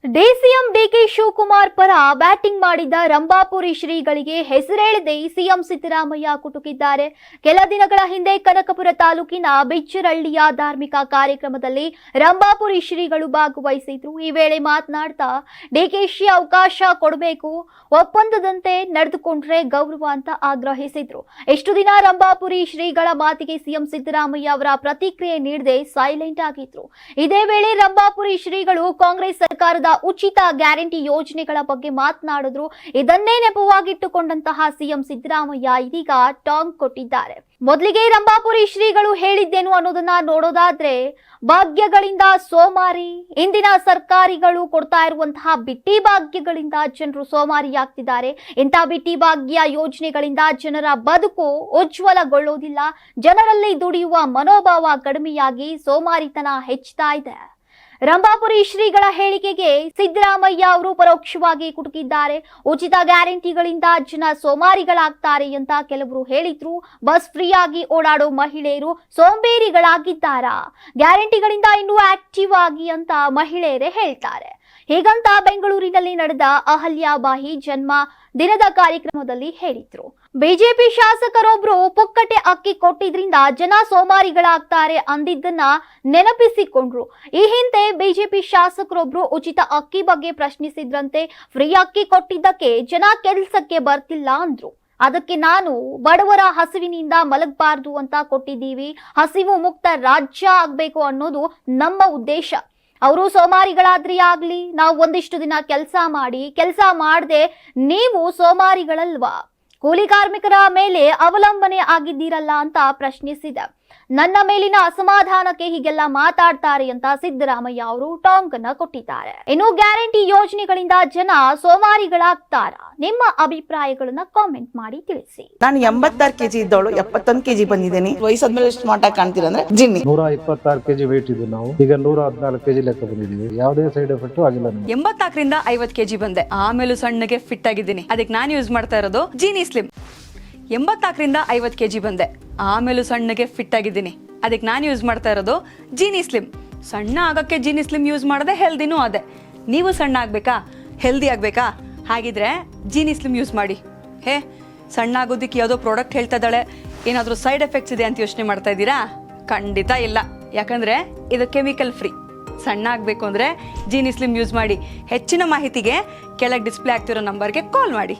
DCM DK Shivakumar ಪರ batting ಮಾಡಿದ ರಂಭಾಪುರಿ ಶ್ರೀಗಳಿಗೆ ಹೆಸರೇಳದೆ ಸಿಎಂ ಸಿದ್ದರಾಮಯ್ಯ ಕುಟುಕಿದ್ದಾರೆ. ಕೆಲ ದಿನಗಳ ಹಿಂದೆ ಕನಕಪುರ ತಾಲೂಕಿನ ಬಿಚ್ಚರಹಳ್ಳಿಯ ಧಾರ್ಮಿಕ ಕಾರ್ಯಕ್ರಮದಲ್ಲಿ ರಂಭಾಪುರಿ ಶ್ರೀಗಳು ಭಾಗವಹಿಸಿದ್ರು. ಈ ವೇಳೆ ಮಾತನಾಡ್ತಾ ಡಿಕೆಶಿ ಅವಕಾಶ ಕೊಡಬೇಕು, ಒಪ್ಪಂದದಂತೆ ನಡೆದುಕೊಂಡ್ರೆ ಗೌರವ ಅಂತ ಆಗ್ರಹಿಸಿದ್ರು. ಎಷ್ಟು ದಿನ ರಂಭಾಪುರಿ ಶ್ರೀಗಳ ಮಾತಿಗೆ ಸಿಎಂ ಸಿದ್ದರಾಮಯ್ಯ ಅವರ ಪ್ರತಿಕ್ರಿಯೆ ನೀಡದೆ ಸೈಲೆಂಟ್ ಆಗಿದ್ರು. ಇದೇ ವೇಳೆ ರಂಭಾಪುರಿ ಶ್ರೀಗಳು ಕಾಂಗ್ರೆಸ್ ಸರ್ಕಾರದ ಉಚಿತ ಗ್ಯಾರಂಟಿ ಯೋಜನೆಗಳ ಬಗ್ಗೆ ಮಾತನಾಡಿದ್ರು. ಇದನ್ನೇ ನೆಪವಾಗಿಟ್ಟುಕೊಂಡಂತಹ ಸಿಎಂ ಸಿದ್ದರಾಮಯ್ಯ ಇದೀಗ ಟಾಂಗ್ ಕೊಟ್ಟಿದ್ದಾರೆ. ಮೊದಲಿಗೆ ರಂಭಾಪುರಿ ಶ್ರೀಗಳು ಹೇಳಿದ್ದೇನು ಅನ್ನೋದನ್ನ ನೋಡೋದಾದ್ರೆ, ಭಾಗ್ಯಗಳಿಂದ ಸೋಮಾರಿ, ಇಂದಿನ ಸರ್ಕಾರಿಗಳು ಕೊಡ್ತಾ ಇರುವಂತಹ ಬಿಟ್ಟಿ ಭಾಗ್ಯಗಳಿಂದ ಜನರು ಸೋಮಾರಿಯಾಗ್ತಿದ್ದಾರೆ. ಇಂಥ ಬಿಟ್ಟಿ ಭಾಗ್ಯ ಯೋಜನೆಗಳಿಂದ ಜನರ ಬದುಕು ಉಜ್ವಲಗೊಳ್ಳೋದಿಲ್ಲ. ಜನರಲ್ಲಿ ದುಡಿಯುವ ಮನೋಭಾವ ಕಡಿಮೆಯಾಗಿ ಸೋಮಾರಿತನ ಹೆಚ್ಚುತ್ತಾ ಇದೆ. ರಂಭಾಪುರಿ ಶ್ರೀಗಳ ಹೇಳಿಕೆಗೆ ಸಿದ್ದರಾಮಯ್ಯ ಅವರು ಪರೋಕ್ಷವಾಗಿ ಕುಟುಕಿದ್ದಾರೆ. ಉಚಿತ ಗ್ಯಾರಂಟಿಗಳಿಂದ ಜನ ಸೋಮಾರಿಗಳಾಗ್ತಾರೆ ಅಂತ ಕೆಲವರು ಹೇಳಿದ್ರು. ಬಸ್ ಫ್ರೀಯಾಗಿ ಓಡಾಡೋ ಮಹಿಳೆಯರು ಸೋಂಬೇರಿಗಳಾಗಿದ್ದಾರಾ? ಗ್ಯಾರಂಟಿಗಳಿಂದ ಇನ್ನೂ ಆಕ್ಟಿವ್ ಆಗಿ ಅಂತ ಮಹಿಳೆಯರೇ ಹೇಳ್ತಾರೆ. ಹೀಗಂತ ಬೆಂಗಳೂರಿನಲ್ಲಿ ನಡೆದ ಅಹಲ್ಯಾಬಾಯಿ ಜನ್ಮ ದಿನದ ಕಾರ್ಯಕ್ರಮದಲ್ಲಿ ಹೇಳಿದ್ರು. ಬಿಜೆಪಿ ಶಾಸಕರೊಬ್ರು ಪುಕ್ಕಟೆ ಅಕ್ಕಿ ಕೊಟ್ಟಿದ್ರಿಂದ ಜನ ಸೋಮಾರಿಗಳಾಗ್ತಾರೆ ಅಂದಿದ್ದನ್ನ ನೆನಪಿಸಿಕೊಂಡ್ರು. ಈ ಹಿಂದೆ ಬಿಜೆಪಿ ಶಾಸಕರೊಬ್ರು ಉಚಿತ ಅಕ್ಕಿ ಬಗ್ಗೆ ಪ್ರಶ್ನಿಸಿದ್ರಂತೆ. ಫ್ರೀ ಅಕ್ಕಿ ಕೊಟ್ಟಿದ್ದಕ್ಕೆ ಜನ ಕೆಲಸಕ್ಕೆ ಬರ್ತಿಲ್ಲ ಅಂದ್ರು. ಅದಕ್ಕೆ ನಾನು ಬಡವರ ಹಸಿವಿನಿಂದ ಮಲಗಬಾರ್ದು ಅಂತ ಕೊಟ್ಟಿದ್ದೀವಿ. ಹಸಿವು ಮುಕ್ತ ರಾಜ್ಯ ಆಗ್ಬೇಕು ಅನ್ನೋದು ನಮ್ಮ ಉದ್ದೇಶ. ಅವರು ಸೋಮಾರಿಗಳಾದ್ರಿ ಆಗ್ಲಿ, ನಾವು ಒಂದಿಷ್ಟು ದಿನ ಕೆಲಸ ಮಾಡದೆ ನೀವು ಸೋಮಾರಿಗಳಲ್ವಾ? ಕೂಲಿ ಕಾರ್ಮಿಕರ ಮೇಲೆ ಅವಲಂಬನೆ ಆಗಿದ್ದೀರಲ್ಲ ಅಂತ ಪ್ರಶ್ನಿಸಿದ. ನನ್ನ ಮೇಲಿನ ಅಸಮಾಧಾನಕ್ಕೆ ಹೀಗೆಲ್ಲ ಮಾತಾಡ್ತಾರೆ ಅಂತ ಸಿದ್ದರಾಮಯ್ಯ ಅವರು ಟಾಂಗ್ ಅನ್ನ ಕೊಟ್ಟಿದ್ದಾರೆ. ಇನ್ನು ಗ್ಯಾರಂಟಿ ಯೋಜನೆಗಳಿಂದ ಜನ ಸೋಮಾರಿಗಳಾಗ್ತಾರ? ನಿಮ್ಮ ಅಭಿಪ್ರಾಯಗಳನ್ನ ಕಾಮೆಂಟ್ ಮಾಡಿ ತಿಳಿಸಿ. ನಾನು 86 ಕೆಜಿ ಇದ್ದವಳು 71 ಕೆಜಿ ಬಂದಿದ್ದೀನಿ. ವಯಸ್ಸಾದ್ಮೇಲೆ ಸ್ಮಾರ್ಟ್ ಆಗಿ ಕಾಣ್ತೀರಾ ಅಂದ್ರೆ ಜಿನ್ನಿ. 126 ಕೆಜಿ ವೇಟ್ ಇದ್ದು ನಾವು ಈಗ 114 ಕೆಜಿ ಲೆಕ್ಕ ಬಂದಿದ್ದೀವಿ. ಯಾವುದೇ ಸೈಡ್ ಎಫೆಕ್ಟ್ ಆಗಿಲ್ಲ. 84ರಿಂದ 50 ಕೆಜಿ ಬಂದೆ. ಆಮೇಲೆ ಸಣ್ಣಗೆ ಫಿಟ್ ಆಗಿದ್ದೀನಿ. ಅದಕ್ಕೆ ನಾನು ಯೂಸ್ ಮಾಡ್ತಾ ಇರೋದು ಜೀನಿ ಸ್ಲಿಮ್. 84ರಿಂದ 50 ಕೆಜಿ ಬಂದೆ. ಆಮೇಲೆ ಸಣ್ಣಗೆ ಫಿಟ್ ಆಗಿದ್ದೀನಿ. ಅದಕ್ಕೆ ನಾನು ಯೂಸ್ ಮಾಡ್ತಾ ಇರೋದು ಜೀನಿ ಸ್ಲಿಮ್. ಸಣ್ಣ ಆಗಕ್ಕೆ ಜೀನಿ ಸ್ಲಿಮ್ ಯೂಸ್ ಮಾಡದೆ ಹೆಲ್ದಿನೂ ಅದೇ. ನೀವು ಸಣ್ಣ ಆಗ್ಬೇಕಾ, ಹೆಲ್ದಿ ಆಗ್ಬೇಕಾ? ಹಾಗಿದ್ರೆ ಜೀನಿ ಸ್ಲಿಮ್ ಯೂಸ್ ಮಾಡಿ. ಸಣ್ಣ ಆಗೋದಕ್ಕೆ ಯಾವುದೋ ಪ್ರಾಡಕ್ಟ್ ಹೇಳ್ತಾ ಇದ್ದಾಳೆ, ಏನಾದರೂ ಸೈಡ್ ಎಫೆಕ್ಟ್ಸ್ ಇದೆ ಅಂತ ಯೋಚನೆ ಮಾಡ್ತಾ ಇದ್ದೀರಾ? ಖಂಡಿತ ಇಲ್ಲ. ಯಾಕಂದ್ರೆ ಇದು ಕೆಮಿಕಲ್ ಫ್ರೀ. ಸಣ್ಣ ಆಗಬೇಕು ಅಂದ್ರೆ ಜೀನಿ ಸ್ಲಿಮ್ ಯೂಸ್ ಮಾಡಿ. ಹೆಚ್ಚಿನ ಮಾಹಿತಿಗೆ ಕೆಳಗೆ ಡಿಸ್ಪ್ಲೇ ಆಗ್ತಿರೋ ನಂಬರ್ಗೆ ಕಾಲ್ ಮಾಡಿ.